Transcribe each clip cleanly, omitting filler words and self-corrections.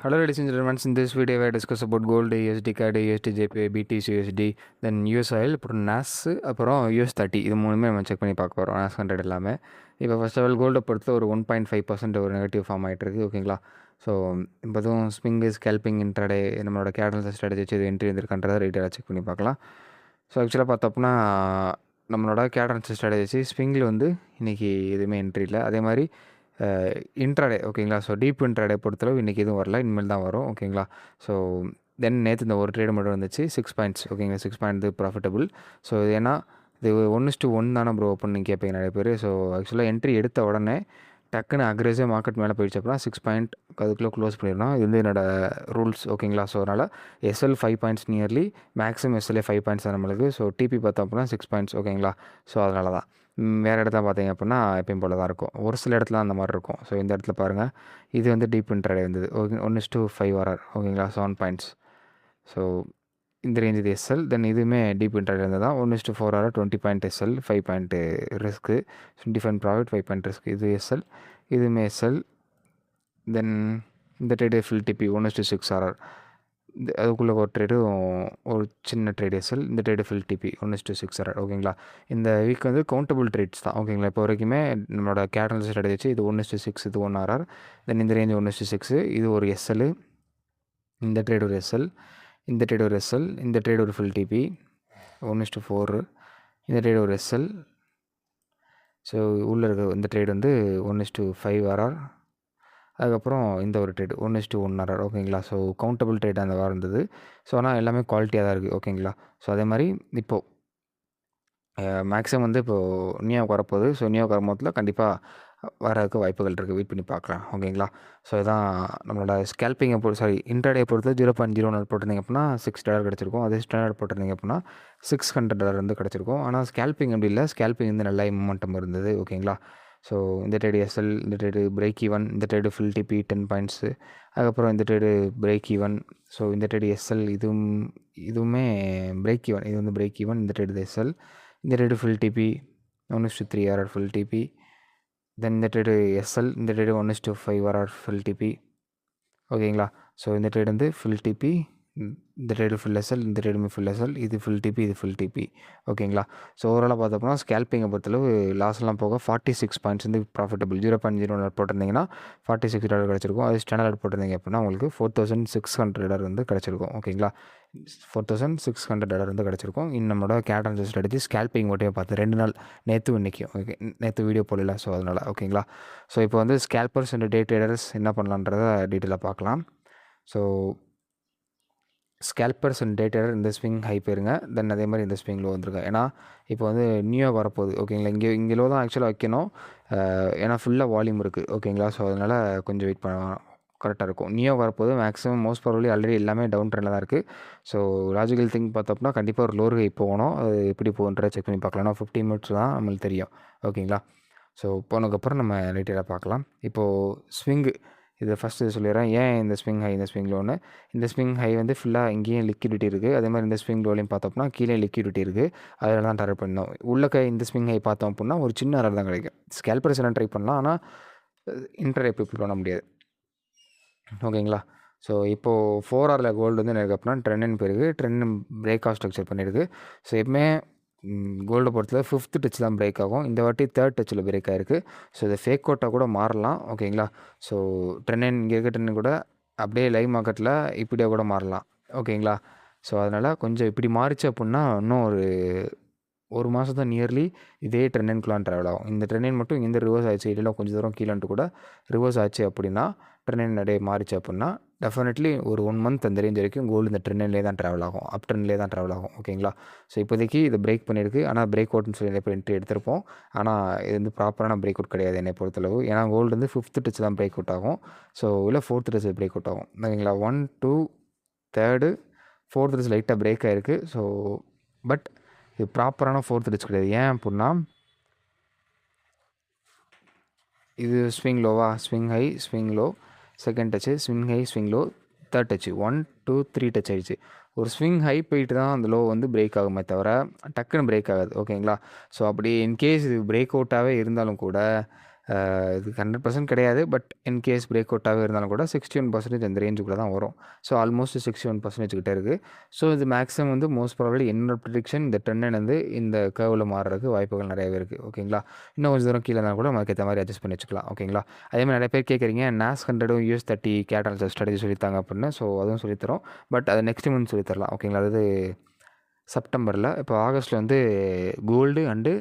Hello, ladies and gentlemen. In this video, I discuss about gold, USD CAD, USD JPY, BTC USD, then US oil, அப்புறம் NAS, அப்புறம் US30 இது மூணுமே நம்ம check பண்ணி பார்க்க போகிறோம். NAS 100 எல்லாமே. இப்போ ஃபர்ஸ்ட் ஆஃப் ஆல் கோல்டை பொறுத்து ஒரு 1.5% ஒரு நெகட்டிவ் ஃபார்ம் ஆகிட்டு இருக்குது. ஓகேங்களா? ஸோ இப்போதும் ஸ்விங்கு ஸ்கேல்பிங் இன்ட்ராடே நம்மளோட கேட்டல் ஸ்ட்ராட்டஜி வச்சு இது என்ட்ரி வந்துருக்கன்றதை ரீட்டெயிலாக செக் பண்ணி பார்க்கலாம். ஸோ ஆக்சுவலாக பார்த்தோம்னா நம்மளோட கேட்டல் ஸ்ட்ராட்டஜி வச்சு ஸ்விங்கில் வந்து இன்றைக்கி எதுவுமே என்ட்ரி இல்லை. அதே மாதிரி இன்ட்ராடே ஓகேங்களா. ஸோ டீப் இன்ட்ராடே பொறுத்தளவு இன்றைக்கி எதுவும் வரல, இனிமேல் தான் வரும். ஓகேங்களா. ஸோ தென் நேற்று இந்த ஒரு ட்ரேடு மட்டும் வந்துச்சு 6 பாயிண்ட்ஸ். ஓகேங்களா, 6 பாயிண்ட் ப்ராஃபிட்டபுள். ஸோ இது ஏன்னா இது 1:1 தானே ப்ரோ ஓப்பன் நீங்கள் கேட்பீங்க நிறைய பேர். ஸோ ஆக்சுவலாக என்ட்ரி எடுத்த உடனே டக்குன்னு அக்ரெசிவ் மார்க்கெட் மேலே போயிடுச்சு அப்படின்னா 6 பாயிண்ட் அதுக்குள்ளே க்ளோஸ் பண்ணிடணும். இது வந்து என்னோடய ரூல்ஸ். ஓகேங்களா. ஸோ அதனால் SL 5 points nearly, maximum SLA 5 points தான் நம்மளுக்கு. ஸோ டிபி பார்த்தோம் அப்படின்னா 6 பாயிண்ட்ஸ். ஓகேங்களா. ஸோ அதனால தான் வேறு இடத்துல பார்த்தீங்க அப்படின்னா எப்பயும் போல தான் இருக்கும். ஒரு சில இடத்துல அந்த மாதிரி இருக்கும். ஸோ இந்த இடத்துல பாருங்கள், இது வந்து டீப் இன்ட்ராடே வந்தது. Okay 1:5 RR. ஓகேங்களா. 7 பாயிண்ட்ஸ். ஸோ இந்த ரேஞ்ச் இது எஸ்எல். தென் இதுவுமே டீப் இன்ட்ராடே இருந்தது தான். 1:4 RR, 20 point SL, 5 point risk, 25 profit, 5 point risk. இது எஸ்எல், இதுவுமே எஸ்எல். தென் இந்த ட்ரேடு ஃபுல் டிபி 1:6 ஆர்ஆர். அதுக்குள்ளே ஒரு ட்ரேடு ஒரு சின்ன ட்ரேட் எஸ்எல். இந்த ட்ரேடு ஃபுல் டிபி 1:6 ஆர்ஆர். ஓகேங்களா. இந்த வீக் வந்து கவுண்டபிள் ட்ரேட்ஸ் தான். ஓகேங்களா. இப்போ வரைக்குமே நம்மளோட கேட்டல் ஸ்ட்ராட்டஜி வச்சு இது 1:6, இது 1 ஆர்ஆர். தென் இந்த ரேஞ்ச் 1:6, இது ஒரு எஸ்எல், இந்த ட்ரேட் ஒரு எஸ்எல், இந்த ட்ரேட் ஒரு எஸ்எல், இந்த ட்ரேட் ஒரு ஃபுல் டிபி 1:4, இந்த ட்ரேட் ஒரு எஸ்எல். ஸோ உள்ளே இருக்க இந்த ட்ரேட் வந்து 1:5 ஆர்ஆர். அதுக்கப்புறம் இந்த ஒரு ட்ரேட் 1:1 ஆர்ஆர். ஓகேங்களா. ஸோ கவுண்டபிள் ட்ரேட் அந்த வாரம் இருந்தது. ஸோ ஆனால் எல்லாமே குவாலிட்டியாக தான் இருக்குது. ஓகேங்களா. ஸோ அதே மாதிரி இப்போது மேக்ஸிமம் வந்து இப்போது நியூயார்க் வரப்போகுது. ஸோ நியூயார்க் வரும்போதில் கண்டிப்பாக வரதுக்கு வாய்ப்புகள் இருக்குது. வெயிட் பண்ணி பார்க்கலாம். ஓகேங்களா. ஸோ இதான் நம்மளோட ஸ்கேல்பிங்கை இன்ட்ராடே பொறுத்து 0.01 போட்டிருந்தீங்க அப்படின்னா $6 கிடச்சிருக்கும். அதே ஸ்டாண்டர்ட் போட்டிருந்தீங்க அப்படின்னா $600 வந்து கிடச்சிருக்கும். ஆனால் ஸ்கேல்பிங் அப்படி இல்லை. ஸ்கேல்பிங் வந்து நல்லா மூமெண்டம் இருந்தது. ஓகேங்களா. ஸோ இந்த ட்ரேடு எஸ்எல், இந்த ட்ரேடு பிரேக் ஈவன், இந்த ட்ரேடு ஃபுல் டிபி 10 பாயிண்ட்ஸு. அதுக்கப்புறம் இந்த ட்ரேடு பிரேக் ஈவன். ஸோ இந்த ட்ரேடு எஸ்எல், இதுவுமே பிரேக் ஈவன். இது வந்து பிரேக் ஈவன். இந்த ட்ரேடு எஸ்எல், இந்த trade full TP 1:3 RR full TP. Then இந்த ட்ரேடு எஸ்எல், இந்த ட்ரேடு 1:5 ஆர்ஆர் ஃபுல் டிபி. ஓகேங்களா. ஸோ இந்த ட்ரேடு வந்து ஃபுல் டிபி, இந்த ட்ரேடு ஃபுல் எஸ்எல், இந்த ட்ரேடுமே ஃபுல் எஸ்எல், இது ஃபுல் டிபி, இது ஃபுல் டிபி. ஓகேங்களா. ஸோ ஓவராலாக பார்த்தோம்னா ஸ்கேல்பிங்கை பொறுத்தளவு லாஸ்லாம் போக 46 பாயிண்ட்ஸ் வந்து ப்ராஃபிட்டபிள். 0.01 போட்டிருந்தீங்கன்னா $46 கிடச்சிருக்கும். அது ஸ்டாண்டர்ட் போட்டிருந்தீங்க அப்படின்னா உங்களுக்கு $4,600 வந்து கிடச்சிருக்கும். ஓகேங்களா. $4,600 வந்து கிடச்சிருக்கும். நம்மளோட கேட்டல் ஸ்ட்ராட்டஜி ஸ்கேல்பிங் மட்டுமே பார்த்து 2 நாள், நேற்று இன்றைக்கி. ஓகே, நேற்று வீடியோ போடல. ஸோ அதனால் ஓகேங்களா. ஸோ இப்போ வந்து ஸ்கேல்பர்ஸ் அண்ட் டே ட்ரேடர்ஸ் என்ன பண்ணலான்றதை டீட்டெயிலாக பார்க்கலாம். So scalpers and day trader இந்த ஸ்விங் ஹை போயிருங்க. தென் அதே மாதிரி இந்த ஸ்விங் லோ வந்துருங்க. ஏன்னா இப்போ வந்து நியூயார்க் வரப்போகுது. ஓகேங்களா. இங்கே லோ தான் ஆக்சுவலாக வைக்கணும். ஏன்னா ஃபுல்லாக வால்யூம் இருக்குது. ஓகேங்களா. ஸோ அதனால் கொஞ்சம் வெயிட் பண்ண கரெக்டாக இருக்கும். நியூயார்க் வரப்போது மேக்ஸிமம் மோஸ்ட் ப்ராபப்லி ஆல்ரெடி எல்லாமே டவுன் ட்ரெண்டில் தான் இருக்குது. ஸோ லாஜிக்கல் திங் பார்த்தோம்னா கண்டிப்பாக ஒரு லோர் ஹை போகணும். அது எப்படி போகுன்றதை செக் பண்ணி பார்க்கலாம். ஏன்னா 15 மினிட்ஸ் தான் நம்மளுக்கு தெரியும். ஓகேங்களா. ஸோ போனதுக்கப்புறம் நம்ம டீட்டெயிலாக பார்க்கலாம். இப்போது ஸ்விங்கு இதை ஃபஸ்ட்டு சொல்லிடுறேன். ஏன் இந்த ஸ்விங் ஹை, இந்த ஸ்விங் லோன்னு. இந்த ஸ்விங் ஹை வந்து ஃபுல்லாக இங்கேயும் லிக்விடிட்டி இருக்குது. அதே மாதிரி இந்த ஸ்விங் லோலையும் பார்த்தோம்னா கீழே லிக்விடிட்டி இருக்குது. அதில் தான் டார்கெட் பண்ணோம். உள்ளக்க இந்த ஸ்விங் ஹை பார்த்தோம் அப்படின்னா ஒரு சின்ன ஆர்டர் தான் கிடைக்கும். ஸ்கேல்பர்ஸ் எல்லாம் ட்ரை பண்ணலாம். ஆனால் இன்ட்ராடே பீப்புள் பண்ண முடியாது. ஓகேங்களா. ஸோ இப்போது 4 ஆரில் கோல்டு வந்து எனக்கு அப்படின்னா ட்ரெண்ட் போயிருக்கு. ட்ரெண்ட் பிரேக் ஆஃப் ஸ்ட்ரக்சர் பண்ணியிருக்கு. ஸோ எப்பவுமே கோல்டை பொறுத்தவரை 5th டச் தான் பிரேக் ஆகும். இந்த வாட்டி 3rd டச்சில் பிரேக் ஆகிருக்கு. ஸோ இதை ஃபேக் அவுட்டாக கூட மாறலாம். ஓகேங்களா. ஸோ ட்ரெண்ட் இங்கே இருக்க ட்ரெண்ட் கூட அப்படியே லைவ் மார்க்கெட்டில் இப்படியே கூட மாறலாம். ஓகேங்களா. ஸோ அதனால் கொஞ்சம் இப்படி மாறிச்சு அப்படின்னா இன்னும் ஒரு மாதம் தான் நியர்லி இதே ட்ரெண்ட்குள்ளான் ட்ராவல் ஆகும். இந்த ட்ரெண்ட் மட்டும் இங்கேருந்து ரிவர்ஸ் ஆச்சு, இல்லை கொஞ்சம் தூரம் கீழேன்ட்டு கூட ரிவர்ஸ் ஆச்சு அப்படின்னா, ட்ரெண்ட் நிறைய மாறிச்சு அப்படின்னா டெஃபினெட்லி ஒரு 1 மந்த் அந்த ரேஞ்ச் வரைக்கும் கோல்டு இந்த ட்ரெண்ட்லேயே தான் ட்ராவல் ஆகும். அப் ட்ரெண்ட்லேயே தான் ட்ராவல் ஆகும். ஓகேங்களா. ஸோ இப்போதைக்கு இதை பிரேக் பண்ணியிருக்கு. ஆனால் பிரேக் அவுட்னு சொல்லி இப்போ என்ட்ரி எடுத்திருப்போம். ஆனால் இது வந்து ப்ராப்பரான பிரேக் அவுட் கிடையாது என்னை பொறுத்தளவு. ஏன்னா கோல்டு வந்து 5th டச் தான் பிரேக் அவுட் ஆகும். ஸோ இல்லை 4th டச் பிரேக் அவுட் ஆகும். ஓகேங்களா. 1, 2, 3rd, 4th டச் லைட்டாக பிரேக் ஆகிருக்கு. ஸோ பட் இது ப்ராப்பரான 4th டச் கிடையாது. ஏன் அப்படின்னா இது ஸ்விங் லோவா, swing high, swing low, second touch, swing high, swing low, 3rd touch, 1, 2, 3 touch ஆகிடுச்சு. ஒரு ஸ்விங் ஹை போயிட்டு தான் அந்த லோ வந்து பிரேக் ஆகுமே தவிர டக்குன்னு பிரேக் ஆகாது. ஓகேங்களா. ஸோ அப்படி இன்கேஸ் இது பிரேக் அவுட்டாகவே இருந்தாலும் கூட இது 100% கிடையாது. பட் இன்கேஸ் பிரேக் அவுட்டாகவே இருந்தாலும் கூட 61% அந்த ரேஞ்சுக்குள்ள தான் வரும். ஸோ ஆல்மோஸ்ட் 61% கிட்ட இருக்குது. ஸோ இது மேக்ஸிமம் வந்து மோஸ்ட் ப்ராபபிலி என்னோட ப்ரிடிக்ஷன் இந்த ட்ரெண்ட் லைன் வந்து இந்த கர்வில் மாறுறதுக்கு வாய்ப்புகள் நிறையவே இருக்குது. ஓகேங்களா. இன்னும் கொஞ்சம் தூரம் கீழே இருந்தால் கூட நமக்கு ஏற்ற மாதிரி அட்ஜஸ்ட் பண்ணி வச்சுக்கலாம். ஓகேங்களா. அதே மாதிரி நிறைய பேர் கேட்குறீங்க NAS 100 US30 gate analysis strategy சொல்லித்தாங்க அப்படின்னு. ஸோ அதுவும் சொல்லித்தரோம். பட் அது நெக்ஸ்ட் மந்த் சொல்லித்தரலாம். ஓகேங்களா. அதாவது செப்டம்பரில். இப்போ ஆகஸ்ட்டில் வந்து கோல்டு அண்டு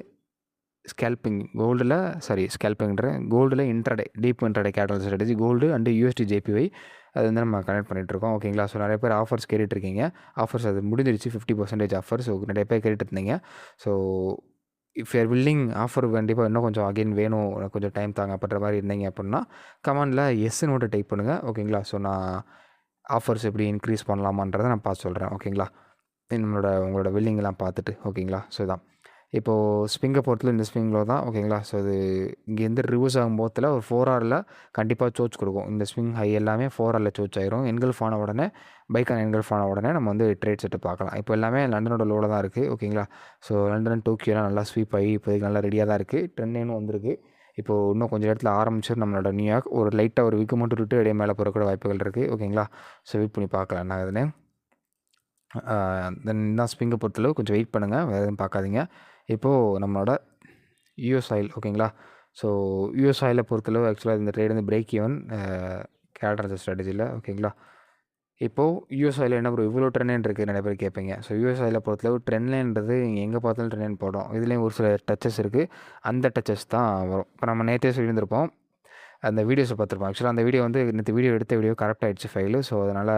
கோல்டில் intraday deep intraday gate analysis strategy gold and USD JPY அது வந்து நம்ம கனெக்ட் பண்ணிகிட்ருக்கோம். ஓகேங்களா. ஸோ நிறைய பேர் ஆஃபர்ஸ் கேட்டுட்ருக்கீங்க. ஆஃபர்ஸ் அது முடிஞ்சிருச்சு 50% ஆஃபர். ஸோ நிறைய பேர் கேட்டுட்டு இருந்தீங்க. So if you are willing offer கண்டிப்பாக இன்னும் கொஞ்சம் அகைன் வேணும், எனக்கு கொஞ்சம் டைம் தாங்க அப்படின்ற மாதிரி இருந்தீங்க அப்படின்னா கமெண்டில் எஸ்ன்னு மட்டும் டைப் பண்ணுங்கள். ஓகேங்களா. ஸோ நான் ஆஃபர்ஸ் எப்படி இன்க்ரீஸ் பண்ணலாமான்றதை நான் பார்த்து சொல்கிறேன். ஓகேங்களா. உங்களோட வில்லிங்கெலாம் பார்த்துட்டு. ஓகேங்களா. ஸோ இதான் இப்போது ஸ்விங்கை பொறுத்தல இந்த ஸ்விங்கில் தான். ஓகேங்களா. ஸோ இது இங்கேருந்து ரிவர்ஸ் ஆகும் போதில் ஒரு 4 ஹவரில் கண்டிப்பாக சோச் கொடுக்கும். இந்த ஸ்விங் ஹை எல்லாமே 4 ஹவரில் சோச் ஆயிரும். என்கல்ஃப் ஆன உடனே பைக்கான என்கல்ஃப் ஆன உடனே நம்ம வந்து ட்ரேட் செட்டு பார்க்கலாம். இப்போ எல்லாமே லண்டனோட லோவில் தான் இருக்குது. ஓகேங்களா. ஸோ லண்டன் டோக்கியோலாம் நல்லா ஸ்வீப் ஆகி இப்போதைக்கு நல்லா ரெடியாக தான் இருக்குது. ட்ரெண்ட்னு வந்திருக்கு. இப்போது இன்னும் கொஞ்சம் இடத்துல ஆரம்பிச்சு நம்மளோட நியூயார்க் ஒரு லைட்டாக ஒரு விக்கு மட்டும் விட்டு இடையே மேலே போகிற கூட வாய்ப்புகள் இருக்குது. ஓகேங்களா. ஸோ வெயிட் பண்ணி பார்க்கலாம் என்ன ஆகுதுன்னு. தென் தான் ஸ்விங்கை பொறுத்தளவு கொஞ்சம் வெயிட் பண்ணுங்கள், வேறு எதுவும் பார்க்காதீங்க. இப்போது நம்மளோட யூஎஸ் ஆயில். ஓகேங்களா. ஸோ யூஎஸ் ஆயிலை பொறுத்தளவு ஆக்சுவலாக இந்த ட்ரேட் வந்து பிரேக் ஈவன் கேட் அனாலிசிஸ் ஸ்ட்ராட்டஜியில். ஓகேங்களா. இப்போது யூஎஸ் ஆயில் என்ன ப்ரோ இவ்வளோ ட்ரெண்ட் லைன் இருக்குது நிறைய பேர் கேட்பீங்க. ஸோ யூஎஸ் ஆயிலை பொறுத்தளவு ட்ரெண்ட் லைன்றது எங்கே பார்த்தாலும் ட்ரெண்ட் லைன் போடும். இதுலேயும் ஒரு சில டச்சஸ் இருக்குது. அந்த டச்சஸ் தான் வரும். இப்போ நம்ம நேற்றே சொல்லியிருந்திருப்போம், அந்த வீடியோஸை பார்த்துருப்போம். ஆக்சுவலாக அந்த வீடியோ வந்து நேற்று எடுத்த வீடியோ கரெக்ட் ஆகிடுச்சு ஃபைலு. ஸோ அதனால்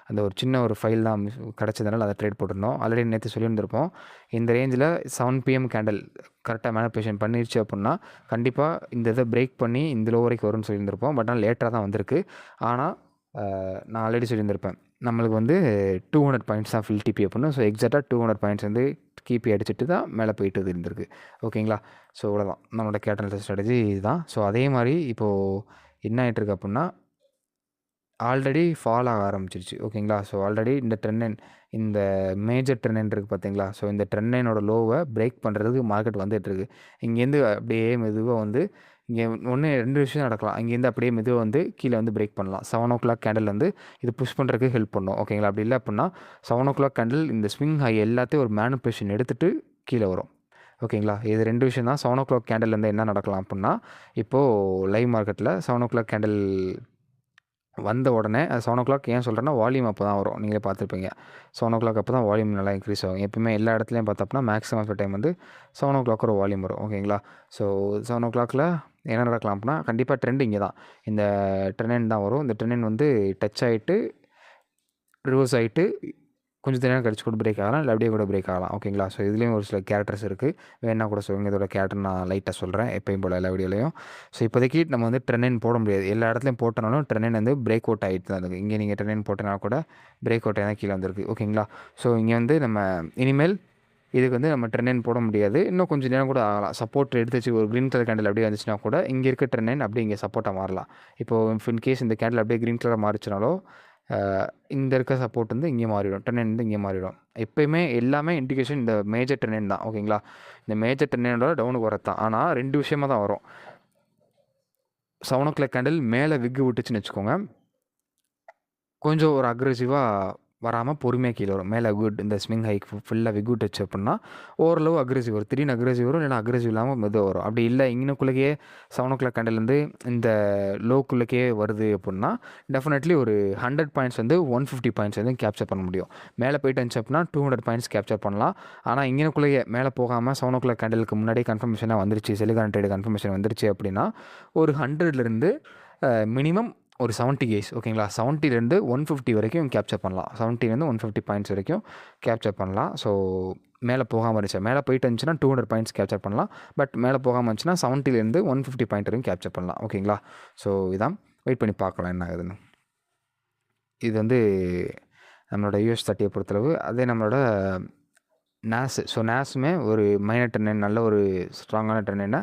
அந்த ஒரு சின்ன ஒரு ஃபைல் தான் கிடச்சதுனால அதை ட்ரேட் போட்டிருந்தோம். ஆல்ரெடி நேற்று சொல்லியிருந்திருப்போம், இந்த ரேஞ்சில் 7 PM கேண்டில் கரெக்டாக மேனிபுலேஷன் பண்ணிருச்சு அப்படின்னா கண்டிப்பாக இந்த இதை பிரேக் பண்ணி இந்த லோ வரைக்கும் வரும்னு சொல்லியிருந்திருப்போம். பட் ஆனால் லேட்டாக தான் வந்திருக்கு. ஆனால் நான் ஆல்ரெடி சொல்லியிருந்திருப்பேன், நம்மளுக்கு வந்து 200 பாயிண்ட்ஸ் தான் ஃபில் டிபி அப்படின்னு. ஸோ எக்ஸாக்டாக 200 பாயிண்ட்ஸ் வந்து கீபி அடிச்சுட்டு தான் மேலே போயிட்டு இருந்திருக்கு. ஓகேங்களா. ஸோ இவ்வளோதான் நம்மளோட கேட் அனாலிசிஸ் ஸ்ட்ராட்டஜி இதுதான். ஸோ அதே மாதிரி இப்போது என்ன ஆகிட்டுருக்கு அப்படின்னா ஆல்ரெடி ஃபால் ஆக ஆரம்பிச்சிருச்சு. ஓகேங்களா. ஸோ ஆல்ரெடி இந்த இந்த மேஜர் ட்ரெண்ட் லைன் இருக்குது பார்த்தீங்களா. ஸோ இந்த ட்ரெண்ட் லைனோட லோவை பிரேக் பண்ணுறதுக்கு மார்க்கெட் வந்துட்டுருக்கு. இங்கேருந்து அப்படியே மெதுவாக வந்து இங்கே 2 விஷயம் நடக்கலாம். இங்கேருந்து அப்படியே மெதுவாக வந்து கீழே வந்து பிரேக் பண்ணலாம். 7 o'clock கேண்டில் வந்து இது புஷ் பண்ணுறதுக்கு ஹெல்ப் பண்ணும். ஓகேங்களா. அப்படி இல்லை அப்படின்னா 7 o'clock கேண்டில் இந்த ஸ்விங் ஹை எல்லாத்தையும் ஒரு மேனிபுலேஷன் எடுத்துகிட்டு கீழே வரும். ஓகேங்களா. இது 2 விஷயம் தான். 7 o'clock கேண்டில்லேருந்து என்ன நடக்கலாம் அப்படின்னா, இப்போது லைவ் மார்க்கெட்டில் 7 o'clock கேண்டில் வந்த உடனே 7 o'clock ஏன் சொல்கிறேன்னா வால்யூம் அப்போ தான் வரும். நீங்களே பார்த்துருப்பீங்க. 7 o'clock அப்போ தான் வால்யூம் நல்லா இன்க்ரீஸ் ஆகும். எப்பவுமே எல்லா இடத்துலையும் பார்த்தோம்னா மேக்ஸிமம் ஆஃப் டைம் வந்து 7 o'clock ஒரு வால்யூம் வரும். ஓகேங்களா. ஸோ 7 o'clockல என்ன நடக்கலாம் அப்படின்னா கண்டிப்பாக ட்ரெண்ட் இங்கே தான், இந்த ட்ரெண்ட் தான் வரும். இந்த ட்ரெண்ட் வந்து டச் ஆகிட்டு ரிவர்ஸ் ஆகிட்டு கொஞ்சம் நேரம் கழிச்சு கூட பிரேக் ஆகலாம், இல்லை அப்படியே கூட பிரேக் ஆகலாம். ஓகேங்களா. ஸோ இதுலேயும் ஒரு சில கேரக்டர்ஸ் இருக்குது. வேணா கூட சொல்லுங்கள், இதோட கேரக்டர் நான் லைட்டாக சொல்கிறேன் எப்பயும் போல் எல்லா வீடியோலையும். ஸோ இப்போதைக்கு நம்ம வந்து ட்ரெண்ட் போட முடியாது. எல்லா இடத்துலையும் போட்டனாலும் ட்ரெண்ட் வந்து பிரேக் அவுட் ஆகிட்டு தான் இருக்குது. இங்கே நீங்கள் ட்ரெண்ட் போட்டனா கூட பிரேக் அவுட் ஆகி தான் கீழே வந்திருக்கு. ஓகேங்களா. ஸோ இங்கே வந்து நம்ம இனிமேல் இதுக்கு வந்து நம்ம ட்ரெண்ட் போட முடியாது. இன்னும் கொஞ்சம் நேரம் கூட ஆகலாம். சப்போர்ட் எடுத்து வச்சு ஒரு க்ரீன் கலர் கேண்டில் அப்படியே வந்துச்சுன்னா கூட இங்கே இருக்க ட்ரெண்ட் அப்படியே இங்கே சப்போர்ட்டாக மாறலாம். இப்போது இன்கேஸ் இந்த கேண்டில் அப்படியே க்ரீன் கலராக மாறிச்சுனாலோ இந்த இருக்க சப்போர்ட் வந்து இங்கே மாறிடும், ட்ரெண்ட் வந்து இங்கே மாறிடும். எப்போயுமே எல்லாமே இண்டிகேஷன் இந்த மேஜர் ட்ரெண்ட் தான். ஓகேங்களா. இந்த மேஜர் ட்ரெண்டோட டவுனுக்கு வரது தான். ஆனால் 2 விஷயமாக தான் வரும். 7 o'clock கேண்டில் மேலே விக்கு விட்டுச்சுன்னு வச்சுக்கோங்க, கொஞ்சம் ஒரு அக்ரெசிவாக வராமல் பொறுமையாக கீழே வரும். மேலே இந்த ஸ்விங் ஹைக் ஃபுல்லாக விக் விட்டுச்சு அப்படின்னா ஓரளவு அக்ரெசிவ் வரும். திடீர்னு அக்ரெசிவ் வரும், இல்லைனா அக்ரெசிவ் இல்லாமல் மெதுவாக வரும். அப்படி இல்லை இங்கனுக்குள்ளேயே 7 o'clock கேண்டில்லேருந்து இந்த லோக்குள்ளேயே வருது அப்படின்னா டெஃபினெட்லி ஒரு 100 பாயிண்ட்ஸ் வந்து 150 பாயிண்ட்ஸ் வந்து கேப்சர் பண்ண முடியும். மேலே போயிட்டு இருந்துச்சு அப்படின்னா 200 பாயிண்ட்ஸ் கேப்சர் பண்ணலாம். ஆனால் இங்கனுக்குள்ளேயே மேலே போகாமல் 7 o'clock கேண்டிலுக்கு முன்னாடியே கன்ஃபர்மேஷனாக வந்துருச்சு, செலிகான் ட்ரேடு கன்ஃபர்மேஷன் வந்துருச்சு அப்படின்னா ஒரு 100லேருந்து மினிமம் ஒரு 70 கேஸ். ஓகேங்களா. 70லேருந்து 150 வரைக்கும் கேப்சர் பண்ணலாம். 70லேருந்து 150 பாயிண்ட்ஸ் வரைக்கும் கேப்சர் பண்ணலாம். ஸோ மேலே போகாமல் இருந்துச்சு, மேலே போயிட்டு இருந்துச்சுன்னா 200 பாயிண்ட்ஸ் கேப்சர் பண்ணலாம். பட் மேலே போகாமல் இருந்துச்சுன்னா 70லேருந்து 150 பாயிண்ட் வரைக்கும் கேப்சர் பண்ணலாம். ஓகேங்களா. ஸோ இதான் வெயிட் பண்ணி பார்க்கலாம் என்ன ஆகுதுன்னு. இது வந்து நம்மளோட US30 பொறுத்தளவு. அதே நம்மளோட நாஸ். ஸோ நாஸுமே ஒரு மைனர் ட்ரெண்ட், நல்ல ஒரு ஸ்ட்ராங்கான ட்ரெண்ட்னா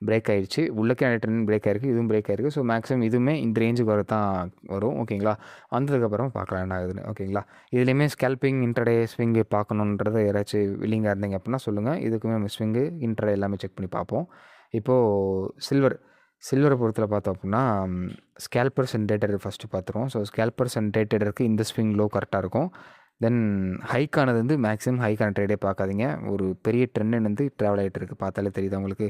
பிரேக் ஆகிடுச்சு. உள்ளக்கே ட்ரெண்ட் பிரேக் ஆகிருக்கு, இதுவும் பிரேக் ஆகிருக்கு. ஸோ மேக்ஸிமம் இதுவுமே இந்த ரேஞ்சுக்கு வர தான் வரும். ஓகேங்களா. வந்ததுக்கப்புறம் பார்க்கலாம் என்ன ஆகுதுன்னு. ஓகேங்களா. இதுலேயுமே ஸ்கேல்பிங் இன்ட்ரடே ஸ்விங்கு பார்க்கணுன்றதை யாராச்சும் வில்லிங்காக இருந்தீங்க அப்படின்னா சொல்லுங்கள். இதுக்குமே நம்ம ஸ்விங்கு இன்ட்ரடே எல்லாமே செக் பண்ணி பார்ப்போம். இப்போது சில்வர் சில்வரை பொறுத்தல பார்த்தோம் அப்படின்னா scalpers and day trader first பார்த்துருவோம். ஸோ ஸ்கேல்பர்ஸ் அண்ட் டே ட்ரேடருக்கு இந்த ஸ்விங் லோ கரெக்டாக இருக்கும். தென் ஹைக்கானது வந்து மேக்ஸிமம் ஹைக்கான ட்ரேடே பார்க்காதீங்க. ஒரு பெரிய ட்ரெண்ட் வந்து ட்ராவல் ஆகிட்டு இருக்குது, பார்த்தாலே தெரியுது உங்களுக்கு.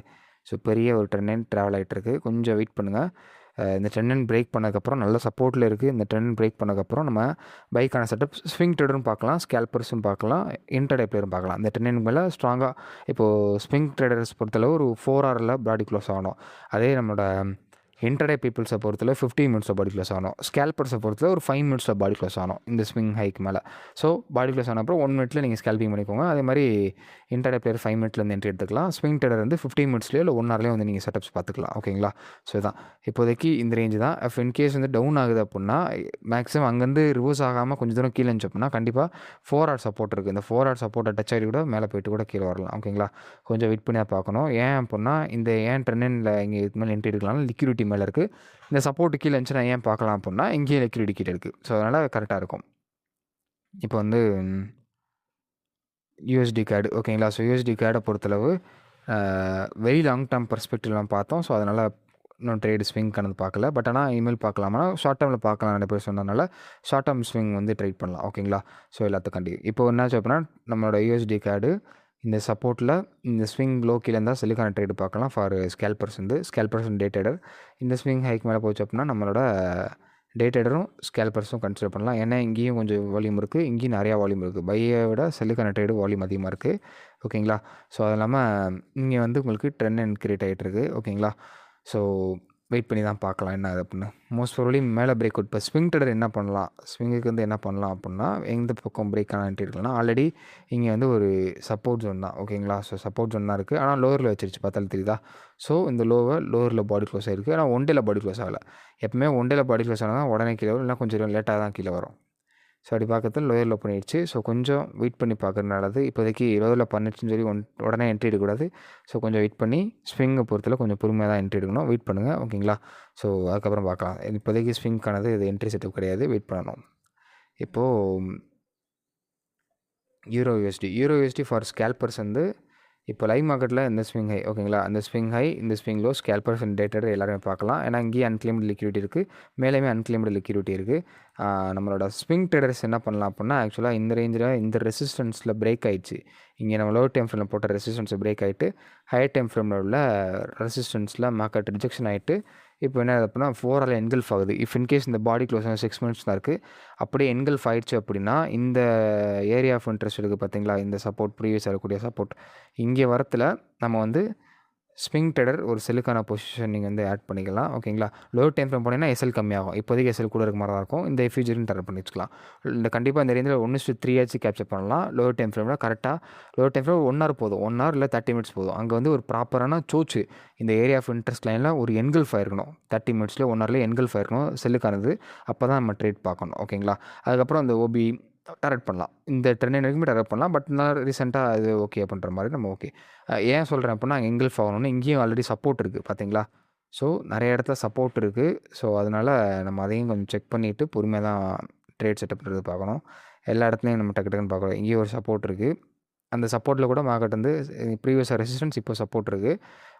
ஸோ பெரிய ஒரு ட்ரெண்ட் ட்ராவல் ஆகிட்டு இருக்குது. கொஞ்சம் வெயிட் பண்ணுங்கள். இந்த ட்ரெண்ட் பிரேக் பண்ணதுக்கப்புறம் நல்ல சப்போர்ட்டில் இருக்குது. இந்த ட்ரெண்ட் பிரேக் பண்ணதுக்கப்புறம் நம்ம பைக்கான செட்டப் ஸ்விங் ட்ரேடரும் பார்க்கலாம், ஸ்கேல்பர்ஸும் பார்க்கலாம், இன்டர்டே பிளேயரும் பார்க்கலாம். இந்த ட்ரெண்ட் மேலே ஸ்ட்ராங்காக இப்போது ஸ்விங் ட்ரேடர்ஸ் பொறுத்தளவு ஒரு 4 ஹவரில் பாடி க்ளோஸ் ஆகணும். அதே நம்மளோட இன்டர்டே பீப்புள்ஸை பொறுத்தல 15 மினிட்ஸில் பாடி க்ளோஸ் ஆகணும். ஸ்கேல்பர்ஸை பொறுத்தல ஒரு 5 மினிட்ஸில் பாடி க்ளோஸ் ஆகணும் இந்த ஸ்விங் ஹைக்கு மேலே. ஸோ பாடி க்ளோஸ் ஆன அப்புறம் 1 மினிட்ல நீங்கள் ஸ்கேல்பிங் பண்ணிக்கோங்க. அதே மாதிரி இன்டர்டே பிளேயர் 5 மினிட்லேருந்து என்ட்ரி எடுத்துக்கலாம். ஸ்விங் ட்ரேடர் வந்து 15 மினிட்ஸ்லேயோ இல்லை 1 ஹவர்லேயே வந்து நீங்கள் செட்டப்ஸ் பார்த்துக்கலாம். ஓகேங்களா? ஸோ இதான் இப்போதைக்கு இந்த ரேஞ்சு தான். இன்கேஸ் வந்து டவுன் ஆகுது அப்படின்னா மேக்ஸிமம் அங்கேருந்து ரிவர்ஸ் ஆகாமல் கொஞ்சம் தூரம் கீழே இருந்துச்சு அப்படின்னா கண்டிப்பாக 4 ஹவர் சப்போர்ட் இருக்குது. இந்த 4 ஹவர் சப்போர்ட்டை டச் ஆகி கூட மேலே போயிட்டு கூட கீழே வரலாம். ஓகேங்களா? கொஞ்சம் வெயிட் பண்ணி பார்க்கணும். ஏன் அப்படின்னா இந்த ட்ரெண்டில் இங்கே இது மேலே என்ட்ரி எடுக்கலாம், லிக்விடிட்டி மேலே இருக்குது. இந்த சப்போர்ட்டு கீழே இருந்துச்சுன்னா ஏன் பார்க்கலாம் அப்படின்னா இங்கேயே லிக்விடிட்டி கீழே இருக்குது. ஸோ அதனால் கரெக்டாக இருக்கும். இப்போ வந்து யூஎஸ்டி கேடு ஓகேங்களா? ஸோ யூஎஸ்டி கேடை பொறுத்தளவு வெரி லாங் டேர்ம் பர்ஸ்பெக்டிவ்லாம் பார்த்தோம். ஸோ அதனால் இன்னும் ட்ரேடு ஸ்விங் கணக்கு பார்க்கல. பட் ஆனால் இமெயில் பார்க்கலாமா ஷார்ட் டேர்மில் பார்க்கலாம் நிறைய பேர் சொன்னதுனால ஷார்ட் டேர்ம் ஸ்விங் வந்து ட்ரேட் பண்ணலாம். ஓகேங்களா? ஸோ எல்லாத்துக்காண்டி இப்போ என்னாச்சு அப்படின்னா நம்மளோட யூஎஸ்டி கேடு இந்த சப்போர்ட்டில் இந்த ஸ்விங் லோ கீழே இருந்தால் செல்லுக்கான ட்ரேடு பார்க்கலாம் for scalpers and day trader. இந்த ஸ்விங் ஹைக் மேலே போச்சு அப்படின்னா நம்மளோட டே ட்ரேடரும் ஸ்கேல்பர்ஸும் கன்சிடர் பண்ணலாம். ஏன்னா இங்கேயும் கொஞ்சம் வால்யூம் இருக்குது, இங்கேயும் நிறையா வால்யூம் இருக்குது. பையை விட செல்லுக்கான ட்ரேடு வால்யூம் அதிகமாக இருக்குது. ஓகேங்களா? ஸோ அது இல்லாமல் இங்கே வந்து உங்களுக்கு ட்ரெண்ட் கிரியேட் ஆகிட்டு இருக்குது. ஓகேங்களா? ஸோ வெயிட் பண்ணி தான் பார்க்கலாம் என்ன அது அப்படின்னு. மோஸ்ட் ப்ராபப்லி மேலே பிரேக் அவுட். இப்போ ஸ்விங் ட்ரேடர் என்ன பண்ணலாம், ஸ்விங்குக்கு வந்து என்ன பண்ணலாம் அப்படின்னா எந்த பக்கம் பிரேக் ஆனான்ட்டு இருக்கலாம். ஆல்ரெடி இங்கே வந்து ஒரு சப்போர்ட் ஜோன் தான். ஓகேங்களா? ஸோ சப்போர்ட் ஜோன் தான் இருக்குது. ஆனால் லோவரில் வச்சிருச்சு பார்த்தாலும் தெரியுதா? ஸோ இந்த லோவரில் பாடி க்ளோஸ் ஆகிருக்கு. ஆனால் ஒன் டேல பாடி க்ளோஸ் ஆகலை. எப்பவுமே ஒன் டேல பாடி க்ளோஸ் ஆனால் உடனே கீழே வரும், இல்லைனா கொஞ்சம் லேட்டாக தான் கீழே வரும். ஸோ அப்படி பார்க்கறது லோயரில் பண்ணிடுச்சு. ஸோ கொஞ்சம் வெயிட் பண்ணி பார்க்குறது நல்லது. இப்போதைக்கு லோயரில் பண்ணிடுச்சுன்னு சொல்லி உடனே என்ட்ரி எடுக்கக்கூடாது. ஸோ கொஞ்சம் வெயிட் பண்ணி ஸ்விங்கை பொறுத்தல கொஞ்சம் பொறுமையாக தான் என்ட்ரி எடுக்கணும். வெயிட் பண்ணுங்கள். ஓகேங்களா? ஸோ அதுக்கப்புறம் பார்க்கலாம். இப்போதைக்கு ஸ்விங்கானது இது என்ட்ரி செட்டப் கிடையாது, வெயிட் பண்ணணும். இப்போது யூரோ யூஎஸ்டி ஃபார் ஸ்கேல்பர்ஸ் வந்து இப்போ லைவ் மார்க்கெட்டில் இந்த ஸ்விங் ஹை ஓகேங்களா? அந்த ஸ்விங் ஹை இந்த swing low scalpers and day trader எல்லாருமே பார்க்கலாம். ஏன்னா இங்கேயே அன்கிளைம்டு லிக்விடிட்டி இருக்குது, மேலேயுமே அன்கிளைம்டு லிக்விடிட்டி இருக்குது. நம்மளோட ஸ்விங் ட்ரேடர்ஸ் என்ன பண்ணலாம் அப்படின்னா ஆக்சுவலாக இந்த ரேஞ்சில் இந்த ரெசிஸ்டன்ஸில் பிரேக் ஆகிடுச்சு. இங்கே நம்ம லோ டைம் ஃப்ரேமில் போட்ட ரெசிஸ்டன்ஸை பிரேக் ஆகிட்டு ஹையர் டைம் ஃப்ரேமில் உள்ள ரெசிஸ்டன்ஸில் மார்க்கெட் ரிஜெக்ஷன் ஆகிட்டு இப்போ என்ன அப்படின்னா 4 ஹவரில் என்கல்ஃப் ஆகுது. இன்கேஸ் இந்த பாடி க்ளோஸ் 6 மினிட்ஸ் தான் இருக்குது. அப்படியே என்கல்ஃப் ஆகிடுச்சு அப்படின்னா இந்த ஏரியா ஆஃப் இன்ட்ரெஸ்ட் இருக்குது பார்த்தீங்களா? இந்த சப்போர்ட் ப்ரீவியஸ் இருக்கக்கூடிய சப்போர்ட் இங்கே வரத்தில் நம்ம வந்து ஸ்விங் ட்ரேடர் ஒரு செல்லுக்கான பொசிஷன் நீங்கள் வந்து ஆட் பண்ணிக்கலாம். ஓகேங்களா? லோ டைம் ஃப்ரேம் போனீங்கன்னா எஸ்எல் கம்மியாகும். இப்போதைக்கு எஸ்எல் கூட இருக்க மாதிரி தான் இருக்கும். இந்த ஃபியூச்சரும் டர் பண்ணி வச்சுக்கலாம். இந்த கண்டிப்பாக இந்த ரேஞ்சில் 1:3 ஆச்சு கேப்சர் பண்ணலாம். லோ டைம் ஃப்ரேமில் கரெக்டாக லோ டைம் ஃப்ரேம் 1 ஹவர் போதும், 1 ஹவர் இல்லை 30 மினிட்ஸ் போதும். அங்கே வந்து ஒரு ப்ராப்பரான சோச்சு இந்த ஏரியா ஆஃப் இன்ட்ரெஸ்ட் லைனில் ஒரு என்கல்ஃப் ஆயிருக்கணும். 30 மினிட்ஸில் 1 ஹவரில் என்கல்ஃப் ஆயிருக்கணும் செல்லுக்கானது. அப்போ தான் நம்ம ட்ரேட் பார்க்கணும். ஓகேங்களா? அதுக்கப்புறம் அந்த ஓபி டார்கெட் பண்ணலாம். இந்த ட்ரெண்ட் வரைக்குமே டார்கெட் பண்ணலாம். பட் நான் ரீசெண்டாக அது ஓகே பண்ணுற மாதிரி நம்ம ஓகே. ஏன் சொல்கிறேன் அப்படின்னா எங்கல்ஃப் ஆகணும்னு இங்கேயும் ஆல்ரெடி சப்போர்ட் இருக்குது பார்த்தீங்களா? ஸோ நிறைய இடத்துல சப்போர்ட் இருக்குது. ஸோ அதனால் நம்ம அதையும் கொஞ்சம் செக் பண்ணிவிட்டு பொறுமையாக தான் ட்ரேட் செட்டப் பண்ணுறது பார்க்கணும். எல்லா இடத்துலையும் நம்ம டக்கு டக்குன்னு பார்க்கணும். இங்கேயும் ஒரு சப்போர்ட் இருக்குது. அந்த சப்போர்ட்டில் கூட மார்க்கெட் வந்து ப்ரீவியஸாக ரெசிஸ்டன்ஸ் இப்போ சப்போர்ட் இருக்குது.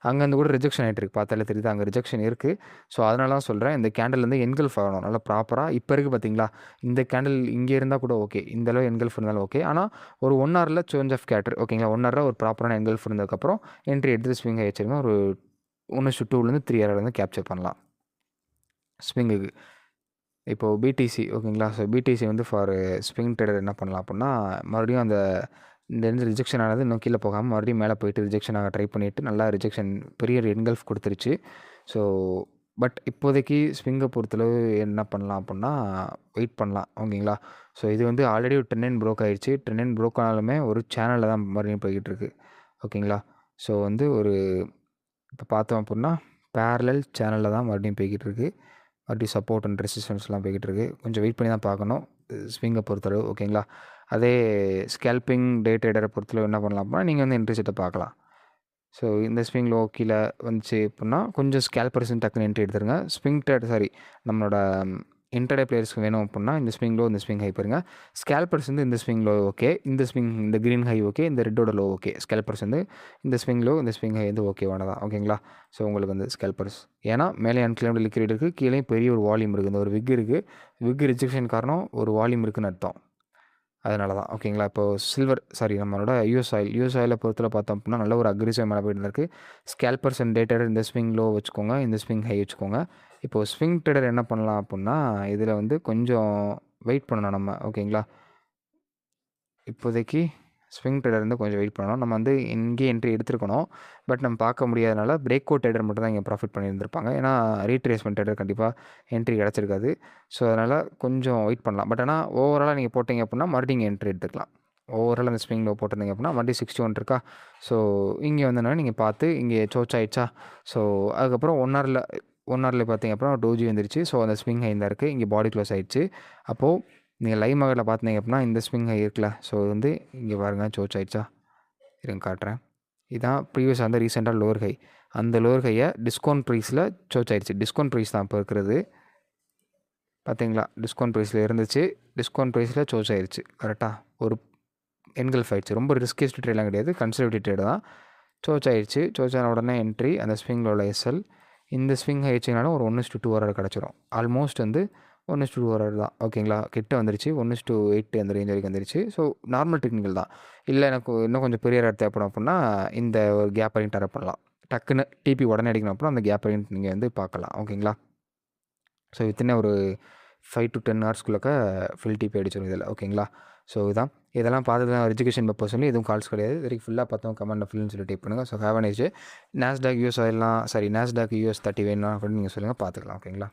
அங்கேருந்து கூட ரிஜெக்ஷன் ஆகிட்டு இருக்குது, பார்த்தாலே தெரியுது அங்கே ரிஜெக்ஷன் இருக்குது. ஸோ அதனால தான் சொல்கிறேன் இந்த கேண்டில் வந்து என்கல்ஃப் ஆகணும் நல்லா ப்ராப்பராக. இப்போ இருக்குது பார்த்தீங்களா? இந்த கேண்டில் இங்கே இருந்தால் கூட ஓகே, இந்த அளவு என்கல்ஃப் இருந்தாலும் ஓகே. ஆனால் ஒரு 1 ஹவரில் சேஞ்ச் ஆஃப் கேட்டர் ஓகேங்களா? 1 ஹவரில் ஒரு ப்ராப்பரான என்கல்ஃப் இருந்ததுக்கப்புறம் என்ட்ரி எடுத்து ஸ்விங் வச்சுருங்க. ஒரு 1:2 3 ஹவர்லேருந்து கேப்சர் பண்ணலாம் ஸ்விங்குக்கு. இப்போது பிடிசி ஓகேங்களா? ஸோ பிடிசி வந்து ஃபார் ஸ்விங் ட்ரேடர் என்ன பண்ணலாம் அப்படின்னா மறுபடியும் அந்த இந்த ரிஜெக்ஷன் ஆனது இன்னும் கீழே போகாமல் மறுபடியும் மேலே போயிட்டு ரிஜெக்ஷன் ஆக ட்ரை பண்ணிவிட்டு நல்லா ரிஜெக்ஷன் பெரிய என்கல்ஃப் கொடுத்துருச்சு. ஸோ பட் இப்போதைக்கு ஸ்விங்கை பொறுத்தளவு என்ன பண்ணலாம் அப்படின்னா வெயிட் பண்ணலாம். ஓகேங்களா? ஸோ இது வந்து ஆல்ரெடி ஒரு ட்ரெண்ட் ப்ரோக் ஆகிடுச்சு. ட்ரெண்ட் ப்ரோக் ஆனாலுமே ஒரு சேனலில் தான் மறுபடியும் போய்கிட்டு இருக்குது. ஓகேங்களா? ஸோ வந்து ஒரு இப்போ பார்த்தோம் அப்படின்னா பேரலல் சேனலில் தான் மறுபடியும் போய்கிட்டு இருக்குது. மறுபடியும் சப்போர்ட் அண்ட் ரெசிஸ்டன்ஸ்லாம் போய்கிட்டு இருக்குது. கொஞ்சம் வெயிட் பண்ணி தான் பார்க்கணும் ஸ்விங்கை பொறுத்தளவு. ஓகேங்களா? அதே ஸ்கேல்பிங் டே ட்ரேடரை பொறுத்தளவு என்ன பண்ணலாம் அப்படின்னா நீங்கள் வந்து என்ட்ரி செட்டை பார்க்கலாம். ஸோ இந்த ஸ்விங் லோ கீழே வந்துச்சு அப்படின்னா கொஞ்சம் ஸ்கேல்பர்ஸ் டக்குன்னு என்ட்ரி எடுத்துருங்க. ஸ்விங் ட்ரேட் நம்மளோட இன்டர்டே பிளேயர்ஸ்க்கு வேணும் அப்படின்னா இந்த ஸ்விங் லோ இந்த ஸ்விங் ஹை பாருங்க. ஸ்கேல்பர்ஸ் வந்து இந்த ஸ்விங் லோ ஓகே, இந்த ஸ்விங் இந்த க்ரீன் ஹை ஓகே, இந்த ரெட்டோட லோ ஓகே. ஸ்கேல்பர்ஸ் வந்து இந்த ஸ்விங் லோ இந்த ஸ்விங் ஹை வந்து ஓகேவானதான் ஓகேங்களா. ஸோ உங்களுக்கு வந்து ஸ்கேல்பர்ஸ் ஏன்னா மேலே அன்கிளைம்டு லிக்விட் இருக்குது, கீழே பெரிய ஒரு வால்யூம் இருக்குது, இந்த ஒரு விக் இருக்குது. விக் ரிஜெக்ஷன் காரணம் ஒரு வால்யூம் இருக்குதுன்னு அர்த்தம். அதனால தான் ஓகேங்களா. இப்போது சில்வர் நம்மளோட யூஎஸ் ஆயிலை பொறுத்தல பார்த்தோம் அப்படின்னா நல்ல ஒரு அக்ரெசிவ் மேலே போய்ட்டு இருக்குது. ஸ்கேல்பர்ஸ் அண்ட் டே ட்ரேடர் இந்த ஸ்விங் லோ வச்சுக்கோங்க, இந்த ஸ்விங் ஹை வச்சுக்கோங்க. இப்போது ஸ்விங் ட்ரேடர் என்ன பண்ணலாம் அப்படின்னா இதில் வந்து கொஞ்சம் வெயிட் பண்ணணும் நம்ம ஓகேங்களா. இப்போதைக்கு ஸ்விங் ட்ரேடர் வந்து கொஞ்சம் வெயிட் பண்ணணும். நம்ம வந்து இங்கேயே என்ட்ரி எடுத்துருக்கணும், பட் நம்ம பார்க்க முடியாதனால பிரேக் அவுட் ட்ரேடர் மட்டும் தான் இங்கே ப்ராஃபிட் பண்ணியிருந்திருப்பாங்க. ஏன்னா ரீட்ரேஸ்மெண்ட் ட்ரேடர் கண்டிப்பாக என்ட்ரி கிடச்சிருக்காது. ஸோ அதனால் கொஞ்சம் வெயிட் பண்ணலாம். பட் ஆனால் ஓவராலாக நீங்கள் போட்டிங்க அப்படின்னா மறுபடியும் இங்கே என்ட்ரி எடுத்துக்கலாம். ஓவரால் அந்த ஸ்விங் லோ போட்டிருந்தீங்க அப்படின்னா மறுபடியும் 61 இருக்கா. ஸோ இங்கே வந்தோன்னா நீங்கள் பார்த்து இங்கே சோச் ஆயிடுச்சா. ஸோ அதுக்கப்புறம் 1 ஹவரில் பார்த்தீங்க அப்படின்னா டோஜி வந்துருச்சு. ஸோ அந்த ஸ்விங் ஹை தான் இருக்குது, இங்கே பாடி க்ளோஸ் ஆகிடுச்சு. அப்போது நீங்கள் லைவ் மார்க்கெட்டில் பார்த்தீங்க அப்படின்னா இந்த ஸ்விங் ஹை இருக்குல்ல. ஸோ இது வந்து இங்கே பாருங்கள் சோச் ஆயிடுச்சா, இருங்க காட்டுறேன். இதுதான் ப்ரீவியஸ் வந்து ரீசெண்டாக லோவர் ஹை. அந்த லோவர் ஹையை டிஸ்கவுண்ட் ப்ரைஸில் சோச் ஆயிடுச்சு. டிஸ்கவுண்ட் ப்ரைஸ் தான் இப்போ இருக்கிறது பார்த்தீங்களா. டிஸ்கவுண்ட் ப்ரைஸில் இருந்துச்சு, டிஸ்கவுண்ட் ப்ரைஸில் சோச் ஆயிடுச்சு கரெக்டாக. ஒரு என்கல்ஃப் ஆயிடுச்சு. ரொம்ப ரிஸ்கியஸ்ட் ட்ரேட்லாம் கிடையாது, கன்சர்வேட்டிவ் ட்ரேடு தான். சோச் ஆயிடுச்சு. சோச் ஆன உடனே என்ட்ரி அந்த ஸ்விங்கில் உள்ள எஸ்எல். இந்த ஸ்விங் ஆயிடுச்சுனாலும் ஒரு 1:2 ஹவர் கிடச்சிரும். ஆல்மோஸ்ட் வந்து 1:2 ஹவர் தான் ஓகேங்களா. கிட்ட வந்துருச்சு. 1:8 அந்த ரேஞ்ச் வரைக்கும் வந்துருச்சு. ஸோ நார்மல் டெக்னிக்கல் தான். இல்லை எனக்கு இன்னும் கொஞ்சம் பெரிய ரேட் தேவைப்படும் அப்படின்னா இந்த ஒரு கேப் வரைக்கும் டரப் பண்ணலாம். டக்குன்னு டிபி உடனே அடிக்கணும் அப்படின்னா அந்த கேப் வரைக்கும் நீங்கள் வந்து பார்க்கலாம் ஓகேங்களா. ஸோ வித்தின் ஒரு 5 to 10 ஹவர்ஸ்க்குள்ளே ஃபில் டிபி அடிச்சிடும் இதில் ஓகேங்களா. ஸோ இதுதான் இதெல்லாம் பார்த்து தான் எஜுகேஷன் பர்பஸ் சொல்லி எதுவும் கால்ஸ் கிடையாது. இதுவரைக்கும் ஃபுல்லாக பார்த்தோம் கமெண்ட்டில் ஃபுல்னு சொல்லி டைப் பண்ணுங்கள். So have a nice day. Nasdaq US ஆயிலாம் சாரி நாஸ்டாக் US 30 வேணும் அப்படின்னு நீங்கள் சொல்லுங்கள், பார்த்துக்கலாம் ஓகேங்களா.